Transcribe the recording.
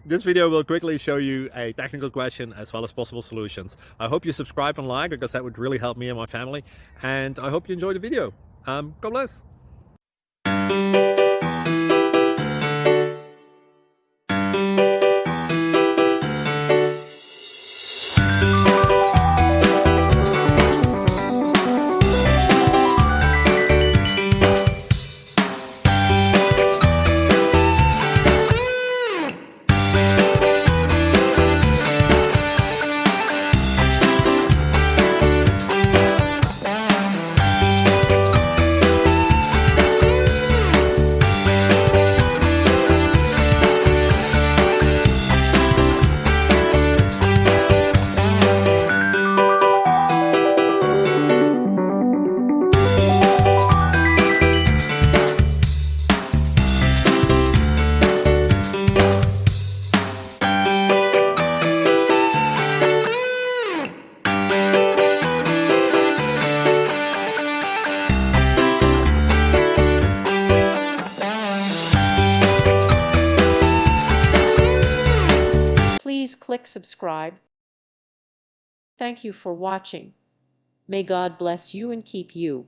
This video will quickly show you a technical question as well as possible solutions. I hope you subscribe and like, because that would really help me and my family. And I hope you enjoy the video. God bless. Please click subscribe. Thank you for watching. May God bless you and keep you.